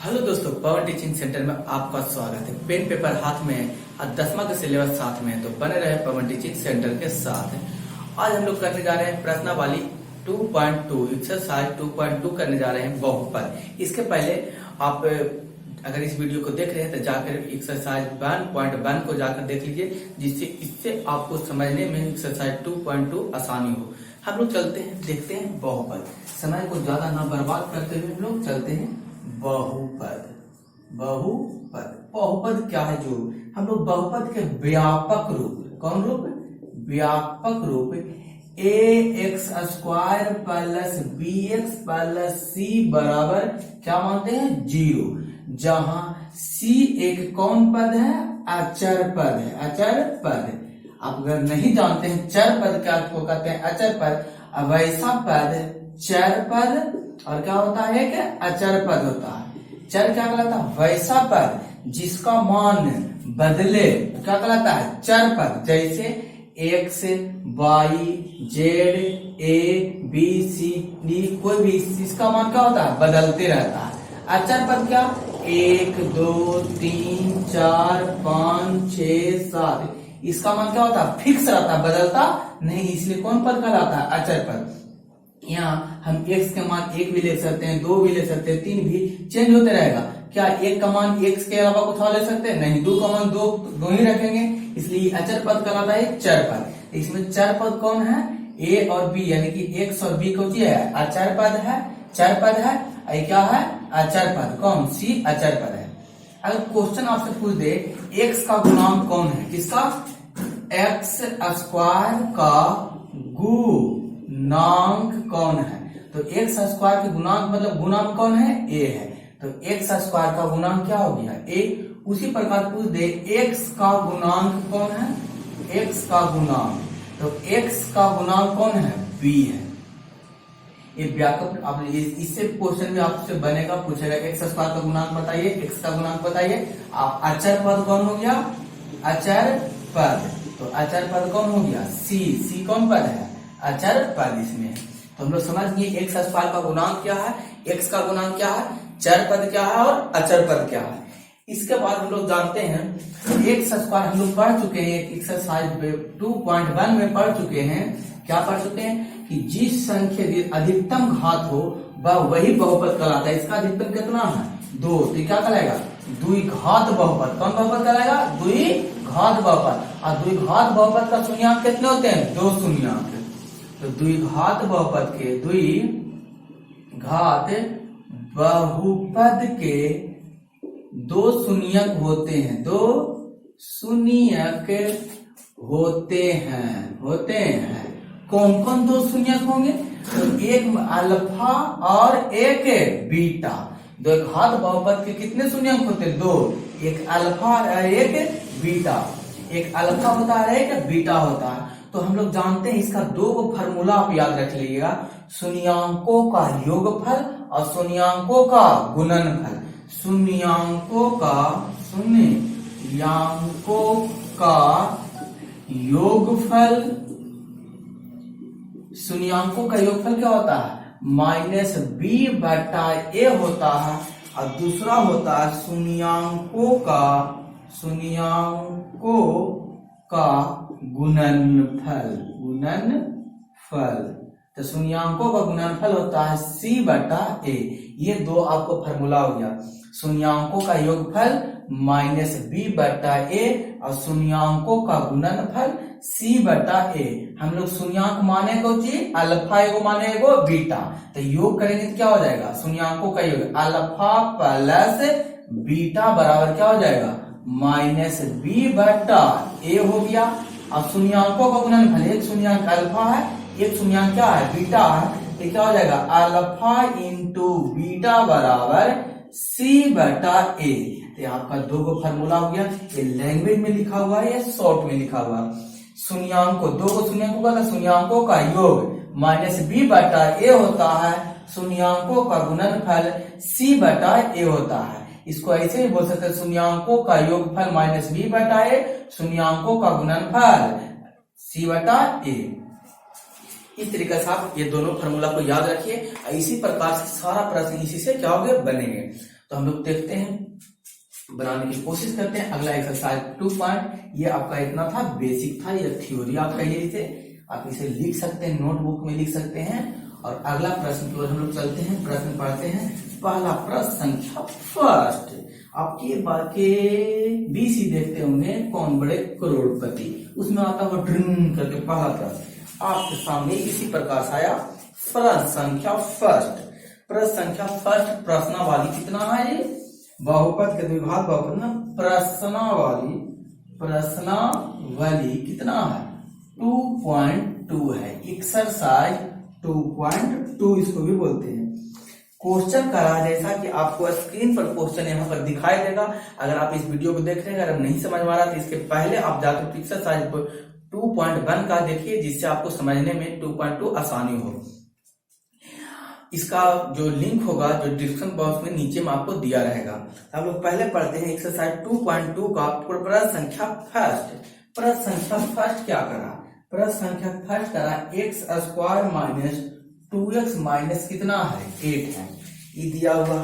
Hello दोस्तों, पवन teaching centre में आपका स्वागत है। पेन पेपर हाथ में है और 10वां का सिलेबस साथ में है, तो बने रहे पवन टीचिंग सेंटर के साथ। आज हम लोग करने जा रहे हैं प्रश्नावली 2.2 एक्सरसाइज 2.2 करने जा रहे हैं बहुपद। इसके पहले आप अगर इस वीडियो को देख रहे हैं तो जाकर एक्सरसाइज 1.1 को जाकर देख लीजिए, जिससे इससे आपको समझने में एक्सरसाइज 2.2 आसानी हो। हम लोग चलते हैं, देखते हैं बहुपद। समय को ज्यादा ना बर्बाद करते हुए हम लोग चलते हैं बहुपद। बहुपद क्या है? जो हम लोग बहुपद के व्यापक रूप, कौन रूप? व्यापक रूप ax² plus bx plus c बराबर क्या मानते हैं? 0, जहां c एक कौन पद है? अचर पद है। अचर पद आप अगर नहीं जानते हैं चर पद क्या को कहते हैं? अचर पद। अब ऐसा पद चर पद और क्या होता है कि अचर पद होता है। चर क्या कहलाता है? वैसा पद जिसका मान बदले क्या कहलाता है? चर पद। जैसे x, y, z, a, b, c, d, कोई भी इसका मान क्या होता है? बदलते रहता है। अचर पद क्या? 1, 2, 3, 4, 5, 6, 7 इसका मान क्या होता है? फिक्स रहता है, बदलता नहीं, इसलिए कौन पद कहलाता है? अचर पद। यहाँ हम x के मान 1 भी ले सकते हैं, 2 भी ले सकते हैं, 3 भी चेंज होते रहेगा। क्या 1 का मान x के अलावा कुछ और ले सकते हैं? नहीं। 2 का मान दो ही रखेंगे, इसलिए अचर पद कहलाता है चर पद। इसमें चर पद कौन है? a और b, यानी कि x और b को है अचर पद है, चर पद है। क्या है? अचर पद। कौन? c अचर पद है। अगर क्वेश्चन आपसे पूछ दे x का गुणांक कौन है? किसका? x² का गुणांक कौन है? तो x² के गुणांक मतलब गुणांक कौन है? a है। तो x² का गुणांक क्या हो गया? a। उसी प्रकार पूछ दे x का गुणांक कौन है? x का गुणांक, तो x का गुणांक कौन है? b है। ये व्यापक आप इससे क्वेश्चन में आपसे बनेगा, पूछेगा x² का गुणांक बताइए, x का गुणांक बताइए। आप अचर पद कौन हो गया? अचर पद। तो अचर पद कौन हो गया? c कौन पद है? अचर पद इसमें। तो हम लोग समझ गए x² का गुणांक क्या है, x का गुणांक क्या है, चर पद क्या है और अचर पद क्या है। इसके बाद हम लोग जानते हैं x² हम लोग पढ़ चुके हैं, एक्सरसाइज 2.1 में पढ़ चुके हैं। क्या पढ़ चुके हैं? कि जिस संख्या अधिकतम घात हो वह वही बहुपद कहलाता है। इसका अधिकतम कितना है? 2, तो क्या कहलाएगा? द्विघात बहुपद। कौन बहुपद कहलाएगा? द्विघात बहुपद। और द्विघात बहुपद का शून्यांक कितने होते हैं? 2 शून्यांक। तो द्विघात बहुपद के द्विघात बहुपद के 2 शून्यक होते हैं, 2 शून्यक होते हैं। कौन कौन 2 शून्यक होंगे? तो एक अल्फा और एक बीटा। द्विघात बहुपद के कितने शून्यक होते हैं? 2, एक अल्फा और एक बीटा। एक अल्फा होता है, एक बीटा होता है। तो हम लोग जानते हैं इसका 2 फार्मूला आप याद रख लीजिएगा, शून्यांकों का योगफल और शून्यांकों का गुणनफल। शून्यांकों का योगफल, शून्यांकों का योगफल क्या होता है? -b/a होता है। और दूसरा होता है शून्यांकों का गुणनफल। तो शून्यांकों का गुणनफल होता है c/a। ये 2 आपको फार्मूला हो गया। शून्यांकों का योगफल -b/a और शून्यांकों का गुणनफल c/a। हम लोग शून्यांक माने को जी अल्फा, एगो माने एगो बीटा, तो योग करेंगे तो क्या हो जाएगा? शून्यांकों का योग अल्फा प्लस बीटा बराबर क्या हो जाएगा? -b/a हो गया। अब शून्यांकों का गुणनफल, एक शून्यांक अल्फा है, एक शून्यांक क्या है? बीटा है। तो क्या हो जाएगा? अल्फा इंटू बीटा बराबर c/a। तो आपका 2 फार्मूला हो गया। ये लैंग्वेज में लिखा हुआ है या शॉर्ट में लिखा हुआ है? शून्यांकों 2 शून्यांकों का शून्यांकों का योग -b/a होता है, शून्यांकों का गुणनफल c/a होता है। इसको ऐसे भी बोल सकते हैं, शून्यांकों का योगफल -b/a, शून्यांकों का गुणनफल c/a। इस तरीके से आप ये दोनों फार्मूला को याद रखिए। इसी प्रकार से सारा प्रश्न इसी से क्या होंगे? बनेंगे। तो हम लोग देखते हैं, बनाने की कोशिश करते हैं। अगला एक्सरसाइज 2 पॉइंट, ये आपका इतना था, बेसिक था, ये थ्योरी आपका ये इसे आप इसे लिख सकते हैं, नोटबुक में लिख सकते हैं। और अगला प्रश्न की ओर हम लोग चलते हैं, प्रश्न पढ़ते हैं। पहला प्रश्न संख्या फर्स्ट, आपके बाके बीसी देखते होंगे कौन बड़े करोड़पति, उसमें आता हुआ ड्रिंग करके पहला प्रश्न आपके सामने इसी प्रकार से आया। प्रश्न संख्या फर्स्ट, प्रश्न संख्या फर्स्ट, प्रश्नावली कितना है, बहुपद के द्विघात बहुपद ना, प्रश्नावली कितना है, 2.2 है। एक्सरसाइज 2.2 इसको भी बोलते हैं। क्वेश्चन करा जैसा कि आपको स्क्रीन पर क्वेश्चन यहाँ पर दिखाई देगा। अगर आप इस वीडियो को देख रहे हैं, अगर नहीं समझ में आ रहा तो इसके पहले आप जाकर एक्सरसाइज 2.1 का देखिए, जिससे आपको समझने में 2.2 आसानी हो। इसका जो लिंक होगा, जो डिस्क्रिप्शन बॉक्स में नीचे में आपको दिया रहेगा। हम लोग पहले पढ़ते हैं एक्सरसाइज 2.2 का प्रश्न संख्या फर्स्ट। प्रश्न संख्या फर्स्ट क्या करा, प्रश्न संख्या फर्स्ट करा x square minus 2x minus कितना है 8 है, ये दिया हुआ।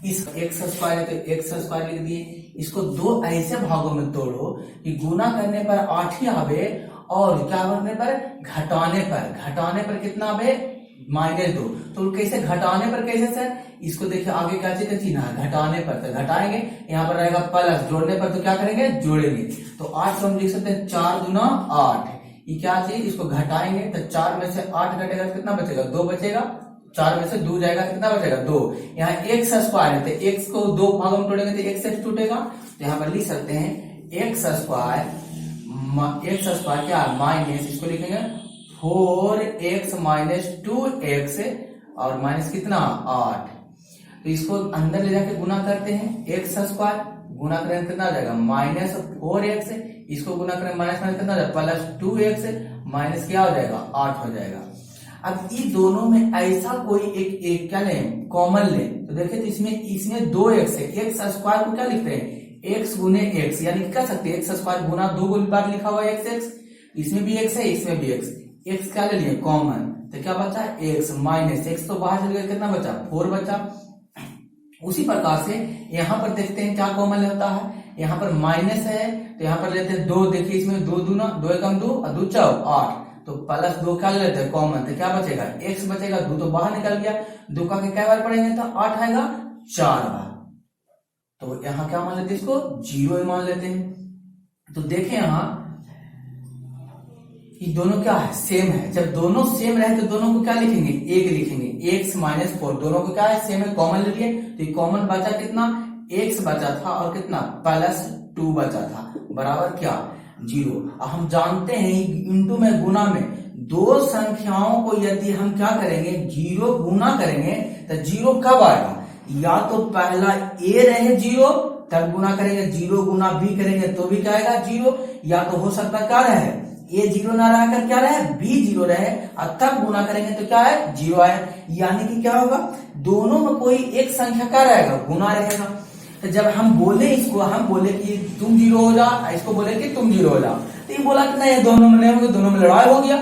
इस एक्स स्क्वायर तो एक्स स्क्वायर लिख दिए, इसको दो ऐसे भागों में तोड़ो कि गुना करने पर 8 ही आवे और क्या करने पर घटाने पर कितना आवे -2। तो कैसे घटाने पर, कैसे सर, इसको देखिए आगे क्या चीज का चिन्ह है, घटाने पर तो घटाएंगे, यहाँ पर रहेगा प्लस, जोड़ने पर तो क्या करेंगे जोड़ेंगे। तो 8 को हम लिख सकते हैं 4 दूना 8, ये क्या चीज, इसको घटाएंगे तो 4 में से 8 घटेगा तो कितना बचेगा 2 बचेगा, 4 में से 2 जाएगा कितना बचेगा 2। यहाँ एक्स स्क्वायर है तो एक्स को 2 भागों में तोड़ेंगे तो एक्स टूटेगा, तो यहाँ पर लिख सकते हैं एक्स स्क्वायर क्या माइनस, इसको लिखेंगे 4x माइनस 2x और माइनस कितना 8। तो इसको अंदर ले जाके गुना करते हैं, एक्स स्क्वायर गुना करें कितना आ जाएगा -4x, इसको गुना करें माइनस कितना आ जाएगा +2x माइनस क्या हो जाएगा 8 हो जाएगा। अब इन दोनों में ऐसा कोई एक क्या लें, कॉमन लें, तो देखिए तो इसमें 2x है, एक्स स्क्वायर को क्या लिखते हैं x गुने x, यानी कह सकते हैं एक्स स्क्वायर गुना 2 बार लिखा हुआ है x, इसमें भी x है इसमें भी x क्या ले लिए कॉमन, तो क्या बचा x माइनस x तो बाहर चल गया, कितना बचा 4 बचा। उसी प्रकार से यहाँ पर देखते हैं क्या कॉमन होता है, यहाँ पर माइनस है तो यहाँ पर लेते हैं 2, देखिए इसमें 2 दूना 2 एकम 2 और 2 4 8, तो +2 क्या लेते हैं कॉमन, तो क्या बचेगा x बचेगा, 2 तो बाहर निकल गया, 2 का क्या बार पढ़ेंगे तो 8 आएगा 4 बार, तो यहाँ क्या मान लेते हैं इसको 0 मान लेते हैं। तो देखें यहाँ ये दोनों क्या है सेम है, जब दोनों सेम रहे तो दोनों को क्या लिखेंगे 1 लिखेंगे, x माइनस 4 दोनों को क्या है सेम है, कॉमन ले लिए, तो ये कॉमन बचा कितना x बचा था और कितना +2 बचा था बराबर क्या 0। अब हम जानते हैं इंटू में गुना में दो संख्याओं को यदि हम क्या करेंगे 0 गुना करेंगे तो 0 कब आएगा, या तो पहला a रहे 0 तब गुना करेंगे, 0 गुना b करेंगे तो भी क्या आएगा 0, या तो हो सकता क्या रहे a 0 ना रहकर क्या रहे b 0 रहे और तब गुना करेंगे तो क्या है 0 आए, यानी कि क्या होगा दोनों में कोई एक संख्या क्या रहेगा गुना रहेगा। तो जब हम बोले इसको, हम बोले कि तुम 0 हो जा, इसको बोले कि तुम 0 हो जा, तो ये बोला कि नहीं दोनों में नहीं होगा, दोनों में लड़ाई हो गया,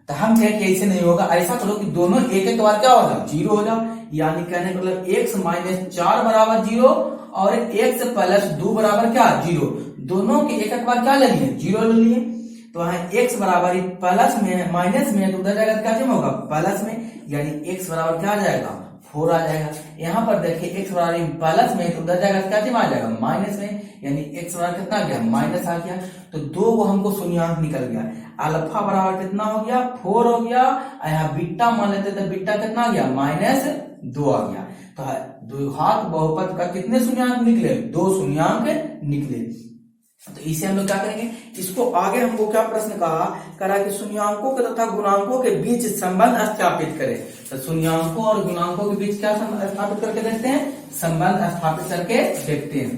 तो हम कहें कि ऐसे नहीं होगा, ऐसा करो कि दोनों एक बार क्या होगा 0 हो जा, यानी कहने का मतलब x माइनस 4 बराबर 0 और x प्लस 2 बराबर क्या 0, दोनों के एक बार क्या ले लिए 0 ले लिए। तो यहाँ x बराबर प्लस में माइनस में तो उधर जाएगा क्या जमा होगा प्लस में, यानी x बराबर क्या आ जाएगा 4 आ जाएगा। यहाँ पर देखिए x बराबर प्लस में तो उधर जाएगा क्या जमा आ जाएगा माइनस में, यानी x बराबर कितना आ गया माइनस आ गया, तो 2 को हमको शून्याङ्क निकल गया, अल्फा बराबर कितना हो गया 4 हो गया, यहाँ बीटा मान लेते तो बीटा कितना आ गया -2 आ गया। तो द्विघात बहुपद का कितने शून्याङ्क निकले 2 शून्याङ्क निकले। तो इसे हम लोग क्या करेंगे, इसको आगे हमको क्या प्रश्न करा कि शून्याङ्कों के तथा गुणांकों के बीच संबंध स्थापित करें। तो शून्याङ्कों और गुणांकों के बीच क्या स्थापित करके देखते हैं, संबंध स्थापित करके देखते हैं।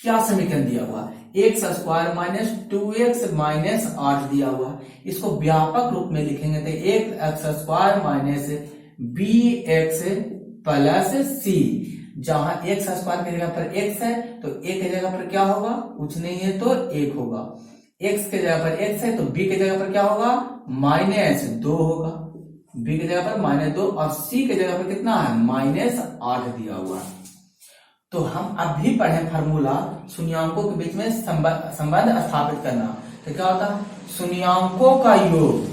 क्या समीकरण दिया हुआ x square minus 2x minus 8 दिया हुआ, इसको व्यापक रूप में लिखेंगे तो x square minus bx plus c, जहां x स्क्वायर की जगह पर x है तो a की जगह पर क्या होगा कुछ नहीं है तो 1 होगा, x की जगह पर x है तो b की जगह पर क्या होगा -2 होगा, b की जगह पर -2 और c की जगह पर कितना है -8 दिया हुआ है। तो हम अभी पढ़े फार्मूला शून्यांकों के बीच में संबंध स्थापित करना। तो क्या होता है, शून्यांकों का योग,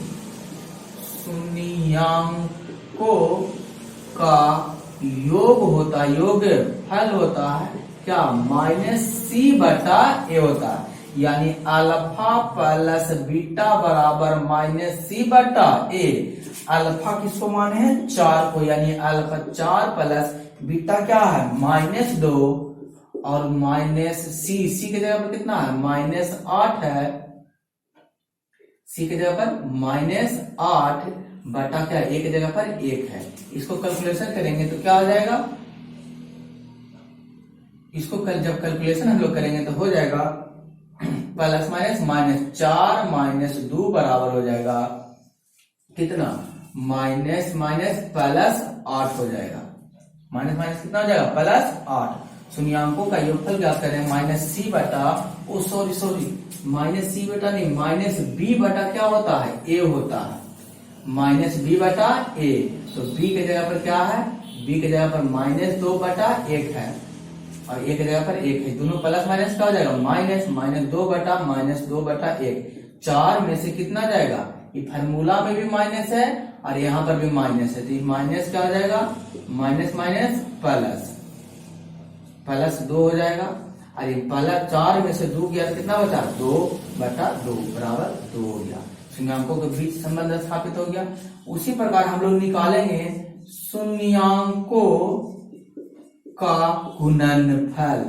शून्यांकों का योग होता है, योग फल होता है क्या, -c/a होता है। यानी अल्फा प्लस बीटा बराबर -c/a। अल्फा किसको माने हैं, 4 को, यानी अल्फा 4 प्लस बीटा क्या है, -2 और सी की जगह पर कितना है, -8 है। सी की जगह पर -8 बटा क्या, ए की जगह पर 1 है। इसको कैलकुलेशन करेंगे तो क्या हो जाएगा, इसको जब कैलकुलेशन हम लोग करेंगे तो हो जाएगा प्लस माइनस 2 बराबर हो जाएगा कितना, माइनस प्लस 8 हो जाएगा। माइनस कितना हो जाएगा, +8। शून्यांकों का योगफल ज्ञात करें, -c बटा, ओ सॉरी -c बटा नहीं, -b बटा क्या होता है, a होता है, -b बटा a। तो b की जगह पर क्या है, b की जगह पर -2 बटा 1 है और a की जगह पर 1 है। दोनों प्लस माइनस क्या हो जाएगा, -2 बटा 1। 4 में से कितना जाएगा, ये फार्मूला में भी माइनस है और यहाँ पर भी माइनस है, तो ये माइनस क्या हो जाएगा, माइनस प्लस 2 हो जाएगा। और ये प्लस 4 में से 2 किया तो कितना बचा, 2/2 बराबर 2 हो गया। शून्यांकों के बीच संबंध स्थापित हो गया। उसी प्रकार हम लोग निकालेंगे शून्यांकों का गुणनफल।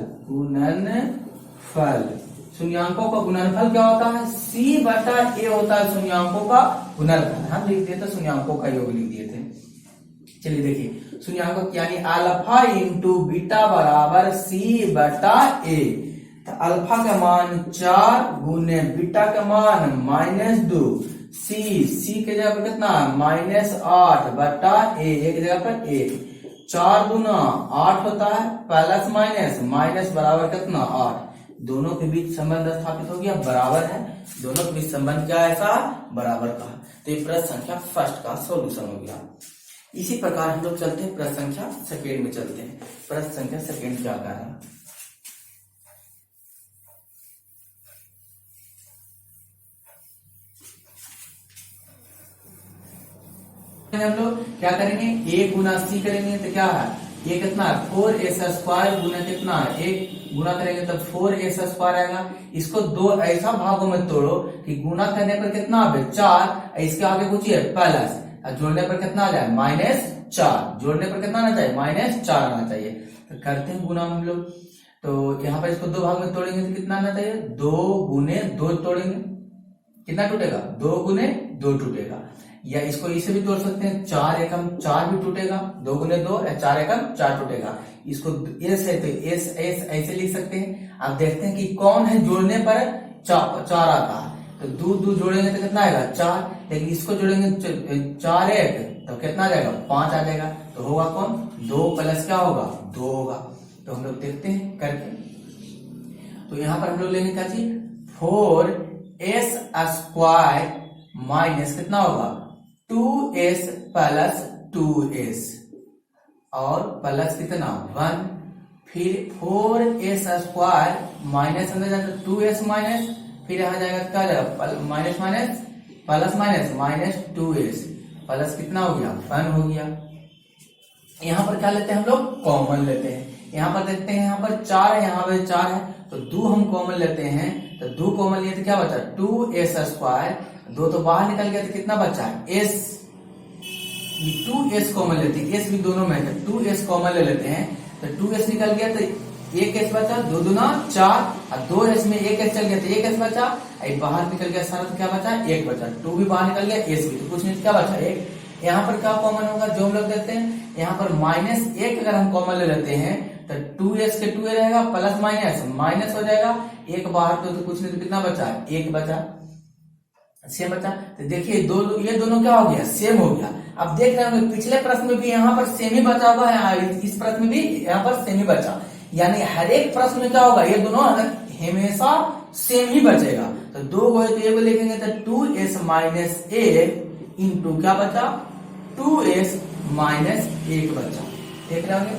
शून्यांकों का गुणनफल क्या होता है, c/a होता है शून्यांकों का गुणनफल। हम लिख दिए थे, शून्यांकों का योग लिख दिए थे। चलिए देखिए, शून्यांकों यानी अल्फा इंटू बीटा बराबर c/a। तो अल्फा का मान 4 गुने बीटा का मान -2, c के जगह पर कितना, -8 बटा a, एक जगह पर 1। 4 गुना 8 होता है, प्लस माइनस बराबर कितना, 8। दोनों के बीच संबंध स्थापित हो गया, बराबर है। दोनों के बीच संबंध क्या है, ऐसा बराबर का। तो ये प्रश्न संख्या फर्स्ट का सॉल्यूशन हो गया। इसी प्रकार हम लोग चलते हैं प्रश्न संख्या सेकेंड में चलते हैं। प्रश्न संख्या सेकेंड क्या कह रहा है, हम लोग क्या करेंगे, a गुना c करेंगे तो क्या है, ये कितना है, 4s² गुना कितना है, 1 गुना करेंगे तो 4s² आएगा। इसको दो ऐसा भागों में तोड़ो कि गुना करने पर कितना आए, 4, इसके आगे कुछ है प्लस, जोड़ने पर कितना आ जाए, -4। जोड़ने पर कितना आना चाहिए, -4 आना चाहिए। तो करते हैं गुना हम लोग। तो यहाँ पर इसको 2 भाग में तोड़ेंगे तो कितना आना चाहिए, 2 गुने 2 तोड़ेंगे, कितना टूटेगा, 2 गुने 2 टूटेगा। या इसको इसे भी तोड़ सकते हैं, 4 एकम 4 भी टूटेगा, 2 गुने 2 या 4 एकम 4 टूटेगा। इसको एस है तो एस ऐसे लिख सकते हैं। अब देखते हैं कि कौन है जोड़ने पर 4 आता है। तो 2 जोड़ेंगे तो कितना आएगा, 4। लेकिन इसको जोड़ेंगे 4 1 तो कितना आ जाएगा, 5 आ जाएगा। तो होगा कौन, 2 प्लस क्या होगा, 2 होगा। तो हम लोग देखते हैं करके। तो यहाँ पर हम लोग लेंगे क्या चीज, 4s² माइनस कितना होगा, 2s प्लस 2s और प्लस कितना 1। फिर 4s² माइनस अंदर जाता 2s माइनस, फिर यहाँ जाएगा क्या जाएगा, माइनस प्लस -2s प्लस कितना हो गया, 1 हो गया। यहाँ पर क्या लेते हैं हम लोग, कॉमन लेते हैं। यहाँ पर देखते हैं, यहाँ पर 4 है, यहाँ पर 4 है, तो 2 हम कॉमन लेते हैं। तो 2 कॉमन लिए तो क्या बचा, 2s²। 2 तो बाहर निकल गया तो कितना बचा, s। 2s कॉमन लेते हैं, s भी दोनों में है, 2s कॉमन ले लेते हैं। तो 2s निकल गया तो 1s बचा, 2 दूना 4 और 2s में 1s चल गया तो 1s बचा। बाहर निकल गया सारा तो क्या बचा, 1 बचा। 2 भी बाहर निकल गया, s भी, तो कुछ नहीं, क्या बचा 1। यहाँ पर क्या कॉमन होगा, जो हम लोग देखते हैं, यहाँ पर -1 अगर हम कॉमन ले लेते हैं तो 2s के 2 रहेगा, प्लस माइनस हो जाएगा, 1 बाहर तो कुछ नहीं, तो कितना बचा, 1 बचा, सेम बचा। तो देखिए ये दोनों क्या हो गया, सेम हो गया। अब देख रहे होंगे पिछले प्रश्न में भी यहाँ पर सेम ही बचा हुआ है, इस प्रश्न में भी यहाँ पर सेम ही बचा। यानी हर एक प्रश्न में क्या होगा, ये दोनों हमेशा सेम ही बचेगा। तो 2 को है तो ये को लिखेंगे तो 2s माइनस 1 इंटू क्या बचा, 2s माइनस 1 बचा। देख रहे होंगे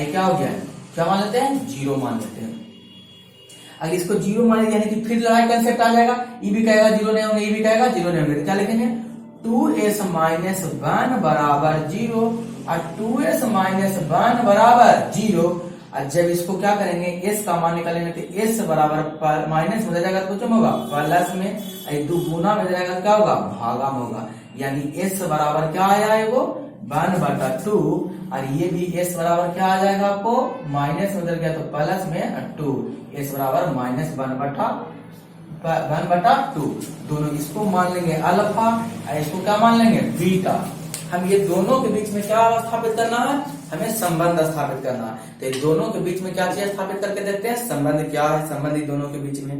क्या हो गया, क्या मान लेते हैं, 0 मान लेते हैं। अगर इसको 0 मान लेते यानी कि फिर लड़ाई कंसेप्ट आ जाएगा, ई भी कहेगा 0 नहीं होंगे, ई भी कहेगा 0 नहीं होंगे, तो क्या लिखेंगे 2s माइनस 1 बराबर 0 और 2s माइनस 1 बराबर 0। और जब इसको क्या करेंगे, s का मान निकालेंगे तो s बराबर माइनस में जाएगा तो कुछ होगा प्लस में, 2 गुना में जाएगा क्या होगा, भागा में होगा, यानी s बराबर क्या आया है वो 1/2। और ये भी s बराबर क्या आ जाएगा आपको, माइनस में बदल गया तो प्लस में 2, s बराबर माइनस 1/2। दोनों इसको मान लेंगे अल्फा और इसको क्या मान लेंगे बीटा। हम ये दोनों के बीच में क्या स्थापित करना है, हमें संबंध स्थापित करना है। तो दोनों के बीच में क्या चीज स्थापित करके देखते हैं, संबंध क्या है, संबंध दोनों के बीच में।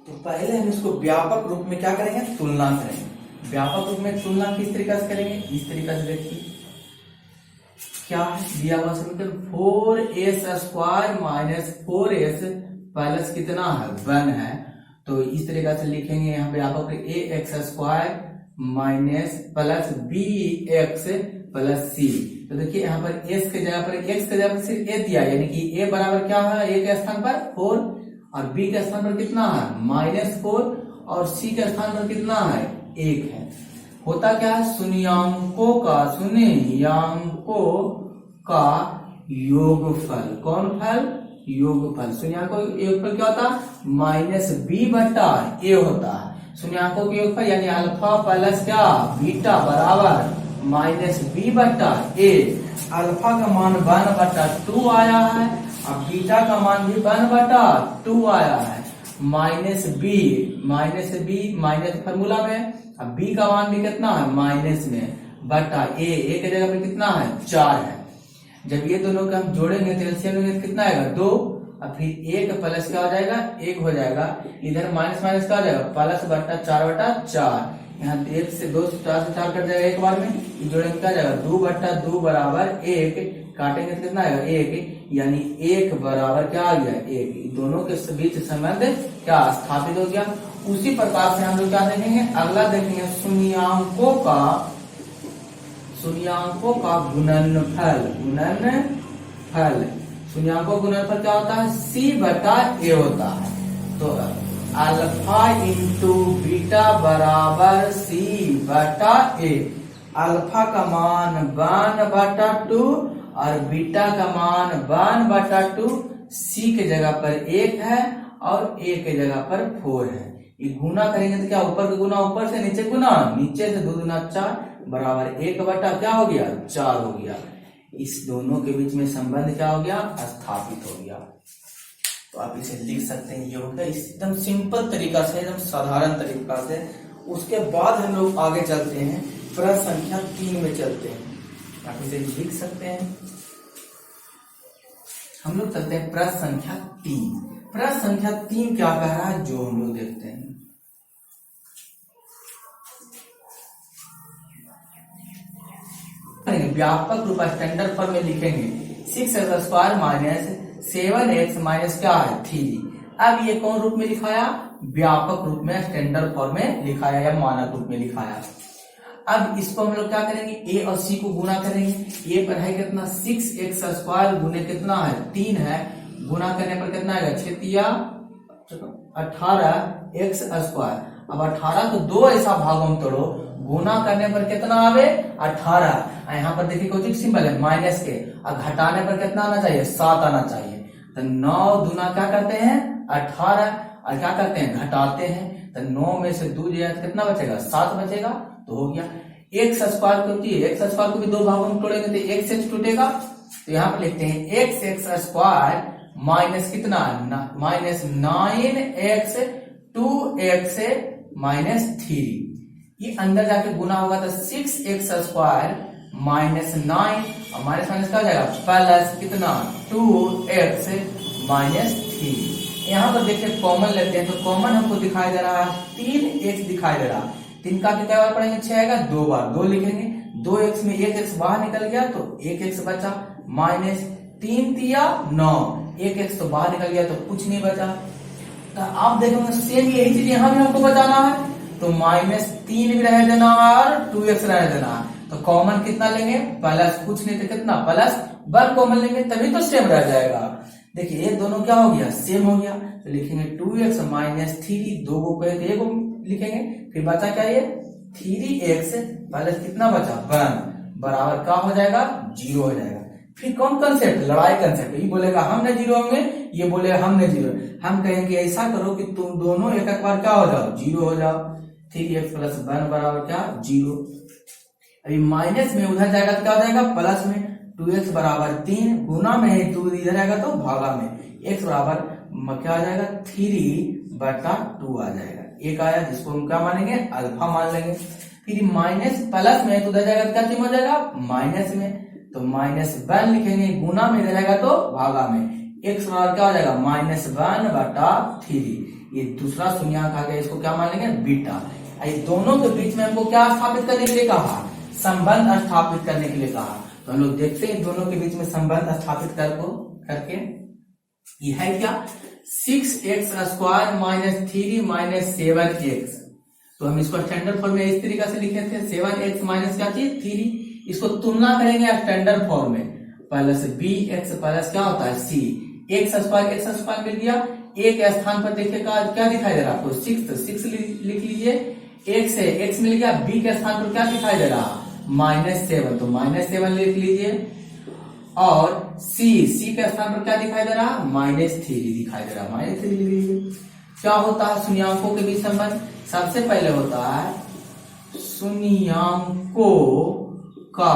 तो पहले हम इसको व्यापक रूप में क्या करेंगे, तुलना करेंगे। व्यापक रूप में तुलना किस तरीके से करेंगे, इस तरीके से देखिए क्या है दिया हुआ समीकरण 4s square minus 4s plus कितना है 1 है। तो इस तरीके से लिखेंगे यहाँ पे व्यापक ax square minus plus bx plus c। तो देखिए यहाँ पर s के जगह पर x के जगह पर सिर्फ a दिया, यानी कि a बराबर क्या है, a के स्थान पर 4 और b के स्थान पर कितना है -4 और c के स्थान पर कितना है 1 है। होता क्या है, शून्याङ्कों का योगफल, कौन फल, योगफल। शून्याङ्कों का योगफल क्या होता है, -b/a होता है। शून्याङ्कों के योगफल यानी अल्फा प्लस क्या बीटा बराबर -b/a। अल्फा का मान 1/2 आया है और बीटा का मान भी 1/2 आया है। माइनस फार्मूला में, अब b का मान भी कितना है माइनस में बटा a के जगह पे कितना है 4 है। जब ये दोनों का हम जोड़ेंगे तो एलसीएम में कितना आएगा 2 और फिर 1 प्लस क्या हो जाएगा 1 हो जाएगा, इधर माइनस माइनस क्या हो जाएगा प्लस बटा 4/4। यहाँ 1 से 2 से 4 से 4 कट जाएगा एक बार में, ये जोड़ेंगे क्या जाएगा 2/2 बराबर 1, काटेंगे तो कितना आएगा 1, यानी 1 बराबर क्या आ गया 1। दोनों के बीच संबंध क्या स्थापित हो गया। उसी प्रकार से हम लोग क्या देखेंगे, अगला देखेंगे शून्याङ्कों का गुणनफल। शून्याङ्कों गुणनफल क्या होता है, c/a होता है। तो अल्फा इंटू बीटा बराबर c/a। अल्फा का मान 1/2 और बीटा का मान 1/2, c के जगह पर 1 है और a के जगह पर 4 है। ये गुना करेंगे तो क्या ऊपर का गुना ऊपर से, नीचे गुना नीचे से, 2 दूना 4 बराबर 1/, क्या हो गया 4 हो गया। इस दोनों के बीच में संबंध क्या हो गया, स्थापित हो गया। तो आप इसे लिख सकते हैं, ये हो गया एकदम सिंपल तरीका से, एकदम साधारण तरीका से। उसके बाद हम लोग आगे चलते हैं, प्रश्न संख्या 3 में चलते हैं। आप इसे लिख सकते हैं, हम लोग चलते हैं प्रश्न संख्या 3। प्रश्न संख्या 3 क्या कह रहा है, जो हम लोग देखते हैं। व्यापक रूप स्टैंडर्ड फॉर्म में लिखेंगे 6x square minus 7x minus क्या है 3। अब ये कौन रूप में लिखाया, व्यापक रूप में स्टैंडर्ड फॉर्म में लिखाया या मानक रूप में लिखाया। अब इसको हम लोग क्या करेंगे, a और c को गुना करेंगे। a पर है कितना 6x स्क्वायर गुने कितना है 3 है, गुना करने पर कितना आएगा 18x स्क्वायर। अब 18 को 2 ऐसा भागों में तोड़ो, गुना करने पर कितना आवे 18। यहाँ पर देखिए कोई सिंबल है माइनस के, और घटाने पर कितना आना चाहिए 7 आना चाहिए। तो 9 दूना क्या करते हैं 18, और क्या करते हैं घटाते हैं। तो 9 में से 2 जाए तो कितना बचेगा 7 बचेगा, तो हो गया। x स्क्वायर को x स्क्वायर को भी 2 भागों में तोड़ेंगे तो x टूटेगा। तो यहाँ पर लिखते हैं x स्क्वायर माइनस कितना माइनस 9x 2x माइनस 3। ये अंदर जाके गुना होगा तो 6x स्क्वायर माइनस 9 और माइनस माइनस क्या हो जाएगा प्लस कितना 2x माइनस 3। यहाँ पर देखिए कॉमन लेते हैं, तो कॉमन हमको दिखाई दे रहा है 3x दिखाई दे रहा है। 3 का कितना बार पढ़ेंगे 6 आएगा, 2 बार 2 लिखेंगे। 2x में 1x बाहर निकल गया तो 1x बचा, माइनस 3 3 9, 1x तो बाहर निकल गया तो कुछ नहीं बचा। तो आप देखोगे सेम यही चीज यहाँ भी हमको बताना है, तो -3 भी रह देना और 2x रह देना। तो कॉमन कितना लेंगे, प्लस, कुछ नहीं तो कितना +1 कॉमन लेंगे, तभी तो सेम रह जाएगा। देखिए ये दोनों क्या हो गया, सेम हो गया। तो लिखेंगे 2x - 3, 2 को कहे तो 1 को लिखेंगे, फिर बचा क्या ये 3x प्लस कितना बचा 1 बराबर क्या हो जाएगा 0 हो जाएगा। फिर कौन कंसेप्ट, लड़ाई कंसेप्ट, ये बोलेगा हम न 0 होंगे, ये बोलेगा हम न 0। हम कहेंगे ऐसा करो कि तुम दोनों एक बार क्या हो जाओ 0 हो जाओ। 3x + 1 बराबर क्या 0। अभी माइनस में उधर जाएगा तो क्या हो जाएगा प्लस में, 2x बराबर 3, गुना में 2 इधर आएगा तो भागा में, x बराबर क्या आ जाएगा 3/2 आ जाएगा। एक आया जिसको हम क्या मानेंगे अल्फा मान लेंगे। फिर माइनस प्लस में तो उधर जाएगा तो क्या चीज हो जाएगा माइनस में, तो -1 लिखेंगे, गुना में इधर जाएगा तो भागा में, x बराबर क्या हो जाएगा -1/3। ये दूसरा शून्यंक आ गया, इसको क्या मान लेंगे बीटा। ये दोनों के बीच में हमको क्या स्थापित करने के लिए कहा, संबंध स्थापित करने के लिए कहा। तो हम लोग देखते हैं दोनों के बीच में संबंध स्थापित करके। ये है क्या 6x² - 3 - 7x। तो हम इसको स्टैंडर्ड फॉर्म में इस तरीके से लिखे थे, 7x माइनस क्या चीज 3, इसको तुलना करेंगे स्टैंडर्ड फॉर्म में, प्लस bx प्लस क्या होता है c, x² मिल गया। एक स्थान पर देखिए क्या दिखाई दे रहा है आपको 6, तो 6 लिख लीजिए, x है x मिल गया, b के स्थान पर क्या दिखाई दे रहा -7, तो -7 लिख लीजिए। और c के स्थान पर क्या दिखाई दे रहा -3 दिखाई दे रहा, -3 लिख लीजिए। क्या होता है शून्यंकों के बीच संबंध, सबसे पहले होता है शून्यंकों का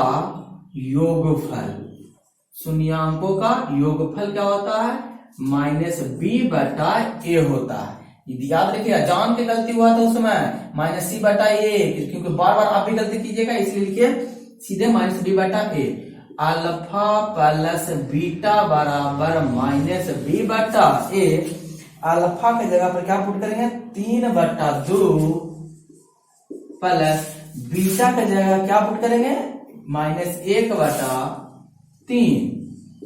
योगफल। शून्यंकों का योगफल क्या होता है -b/a होता है। याद रखिए, जान के गलती हुआ था उस समय -c/a, क्योंकि बार बार आप भी गलती कीजिएगा, इसलिए लिखिए सीधे -b/a। अल्फा प्लस बीटा बराबर -b/a। अल्फा की जगह पर क्या पुट करेंगे 3/2 प्लस बीटा की जगह क्या पुट करेंगे -1/3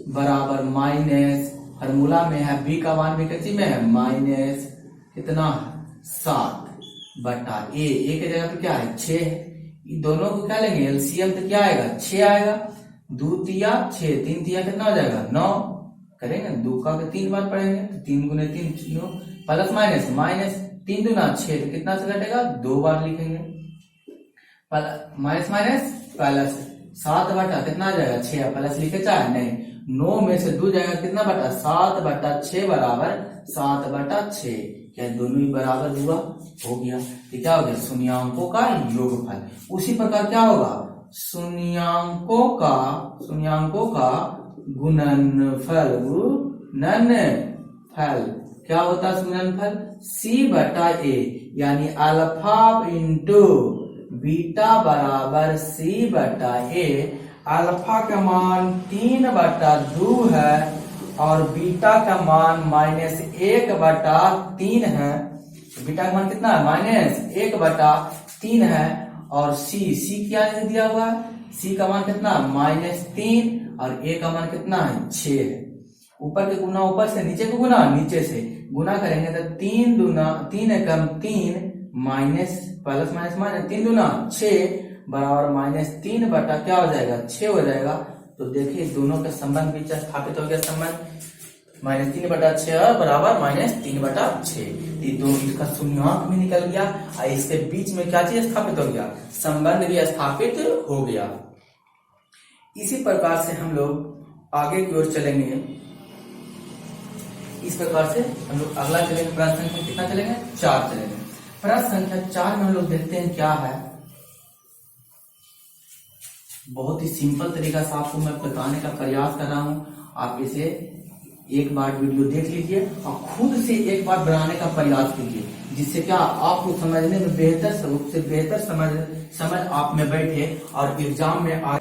बराबर माइनस, फार्मूला में है b का मान भी कितनी में है माइनस कितना 7/a। ए की जगह पे क्या है 6 है। ये दोनों को क्या लेंगे एलसीएम, तो क्या आएगा 6 आएगा, 2 तिया 6, 3 तिया कितना हो जाएगा 9 करेंगे, 2 का 3 बार पढ़ेंगे तो 3 गुने 3 प्लस माइनस 3 दूना 6, तो कितना से घटेगा 2 बार लिखेंगे, माइनस प्लस 7 कितना आ जाएगा 6, प्लस लिखे चाहे नहीं, 9 में से 2 जाएगा कितना बटा 7/6 बराबर 7/6। क्या दोनों ही बराबर हुआ, हो गया। तो क्या हो गया शून्यंकों का योगफल। उसी प्रकार क्या होगा शून्यंकों का गुणनफल। क्या होता है गुणनफल c/a, यानी अल्फा इंटू बीटा बराबर c/a। अल्फा का मान 3/2 है और बीटा का मान -1/3 है। बीटा का मान कितना है -1/3 है। और c क्या दिया हुआ है, c का मान कितना -3 और a का मान कितना है 6 है। ऊपर के गुना ऊपर से, नीचे को गुना नीचे से, गुना करेंगे तो 3 दूना 3 एकम 3 माइनस प्लस माइनस 3 दूना 6 बराबर -3 बटा क्या हो जाएगा 6 हो जाएगा। तो देखिए दोनों के संबंध बीच स्थापित हो गया, संबंध -3/6 बराबर -3/6। ये दोनों इसका शून्यंक भी निकल गया और इसके बीच में क्या चीज स्थापित हो गया, संबंध भी स्थापित हो गया। इसी प्रकार से हम लोग आगे की ओर चलेंगे। इस प्रकार से हम लोग अगला चलेंगे, प्रश्न संख्या कितना चलेंगे 4 चलेंगे। प्रश्न संख्या 4 में हम लोग देखते हैं क्या है। बहुत ही सिंपल तरीका से आपको मैं बताने का प्रयास कर रहा हूँ। आप इसे एक बार वीडियो देख लीजिए और खुद से एक बार बनाने का प्रयास कीजिए, जिससे क्या आपको समझने में बेहतर समझ आप में बैठे और एग्जाम में आ।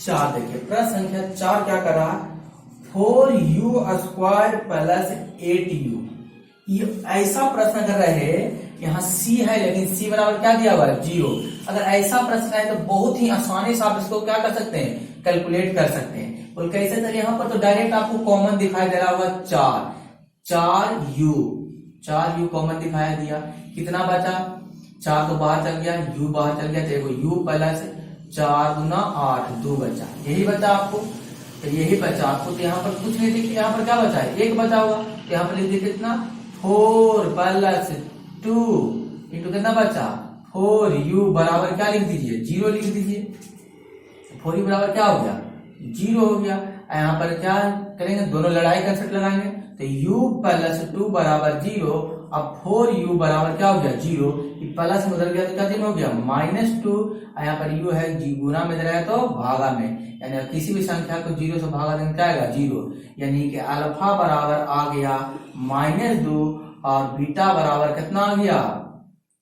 4 देखिए प्रश्न संख्या 4 क्या कर रहा है 4u² प्लस 8u। ये ऐसा प्रश्न कर रहे हैं, यहाँ c है लेकिन c बराबर क्या दिया हुआ है 0। अगर ऐसा प्रश्न है तो बहुत ही आसानी से आप इसको क्या कर सकते हैं कैलकुलेट कर सकते हैं। और कैसे सर, यहाँ पर तो डायरेक्ट आपको कॉमन दिखाई दे रहा होगा 4u 4 u कॉमन दिखाया दिया, कितना बचा 4 तो बाहर चल गया, u बाहर चल गया, तो u प्लस 4 दूना 8 2 बचा, यही बचा आपको। तो यही बचा आपको, तो यहाँ पर कुछ नहीं देखिए, यहाँ पर क्या बचा है 1 बचा होगा, तो यहाँ पर लिख दीजिए कितना 4 प्लस 2 इंटू कितना बचा 4u बराबर क्या लिख दीजिए 0 लिख दीजिए। 4u बराबर क्या हो गया 0 हो गया। यहाँ पर क्या करेंगे, दोनों लड़ाई कंसेप्ट लगाएंगे, तो u प्लस 2 बराबर 0। अब 4u बराबर क्या हो गया 0, प्लस में बदल गया तो क्या चिन्ह हो गया -2। यहाँ पर u है जी गुना में रहे तो भागा में, यानी किसी भी संख्या को 0 से भागा देंगे क्या आएगा 0, यानी कि अल्फा बराबर आ गया -2 और बीटा बराबर कितना आ गया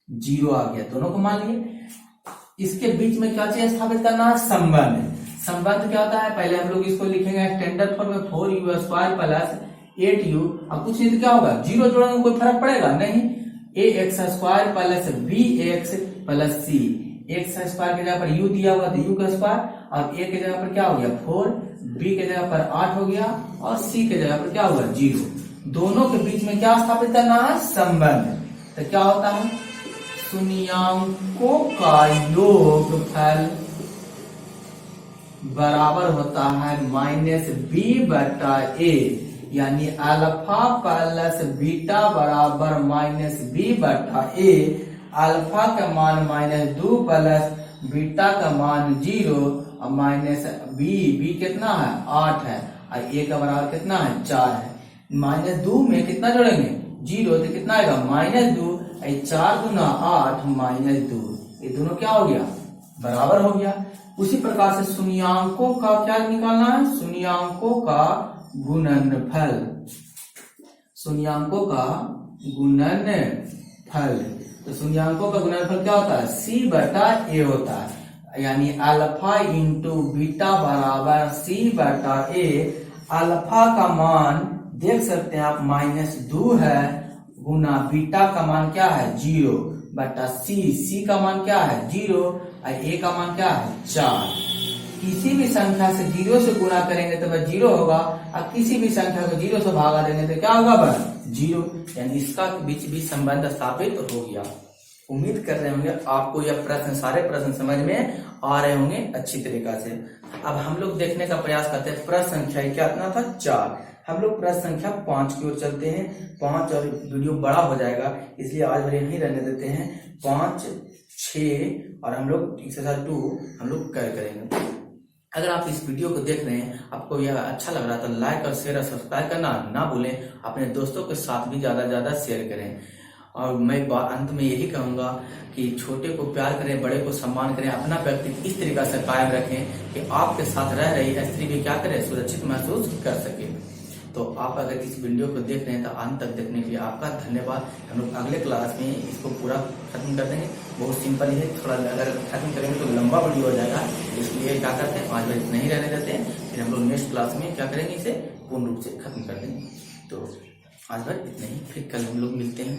0 आ गया, दोनों को मान लिए। इसके बीच में क्या चाहिए स्थापित करना है संबंध। संबंध क्या होता है, पहले हम लोग इसको लिखेंगे स्टैंडर्ड फॉर्म में 4u स्क्वायर प्लस 8u। अब कुछ नहीं तो क्या होगा 0 जोड़ेंगे, कोई फर्क पड़ेगा नहीं, ax square plus bx plus c। x square की जगह पर u दिया हुआ तो u का स्क्वायर, और a की जगह पर क्या हो गया 4, b की जगह पर 8 हो गया, और c की जगह पर क्या हुआ 0। दोनों के बीच में क्या स्थापित करना है संबंध। तो क्या होता है शून्याङ्कों का योगफल बराबर होता है -b/a, यानी अल्फा प्लस बीटा बराबर -b/a। अल्फा का मान -2 प्लस बीटा का मान 0 और b कितना है 8 है, और a का बराबर कितना है 4 है। -2 में कितना जोड़ेंगे 0, तो कितना आएगा -2, 4 गुना 8 -2, ये दोनों क्या हो गया बराबर हो गया। उसी प्रकार से शून्याङ्कों का क्या निकालना है, शून्याङ्कों का गुणनफल। शून्याङ्कों का गुणनफल, तो शून्याङ्कों का गुणनफल क्या होता है c/a होता है, यानी अल्फा इंटू बीटा बराबर c/a। अल्फा का मान देख सकते हैं आप -2 है, गुना बीटा का मान क्या है 0 बटा c का मान क्या है 0 और a का मान क्या है 4। किसी भी संख्या से 0 से गुणा करेंगे तो वह 0 होगा, और किसी भी संख्या को 0 से भागा देंगे तो क्या होगा वह 0, यानी इसका बीच भी संबंध स्थापित हो गया। उम्मीद कर रहे होंगे आपको यह प्रश्न सारे प्रश्न समझ में आ रहे होंगे अच्छी तरीका से। अब हम लोग देखने का प्रयास करते हैं प्रश्न संख्या कितना था 4, हम लोग प्रश्न संख्या 5 की ओर चलते हैं। 5 और वीडियो बड़ा हो जाएगा इसलिए आज भले यहीं रहने देते हैं। 5, 6 और हम लोग एक्सरसाइज 2 हम लोग करेंगे। अगर आप इस वीडियो को देख रहे हैं, आपको यह अच्छा लग रहा है तो लाइक और शेयर और सब्सक्राइब करना ना भूलें। अपने दोस्तों के साथ भी ज्यादा से ज्यादा शेयर करें। और मैं अंत में यही कहूंगा कि छोटे को प्यार करें, बड़े को सम्मान करें, अपना व्यक्तित्व इस तरीका से कायम रखें कि आपके साथ रह रही स्त्री भी क्या करे सुरक्षित महसूस कर सके। तो आप अगर इस वीडियो को देख रहे हैं तो अंत तक देखने के लिए आपका धन्यवाद। हम लोग अगले क्लास में इसको पूरा खत्म कर देंगे। बहुत सिंपल है, थोड़ा अगर खत्म करेंगे तो लंबा वीडियो हो जाएगा, इसलिए क्या करते हैं 5 बजे नहीं रहने देते हैं, फिर हम लोग नेक्स्ट क्लास में क्या करेंगे इसे पूर्ण रूप से खत्म कर देंगे। तो आज भर इतना ही, फिर कल हम लोग मिलते हैं।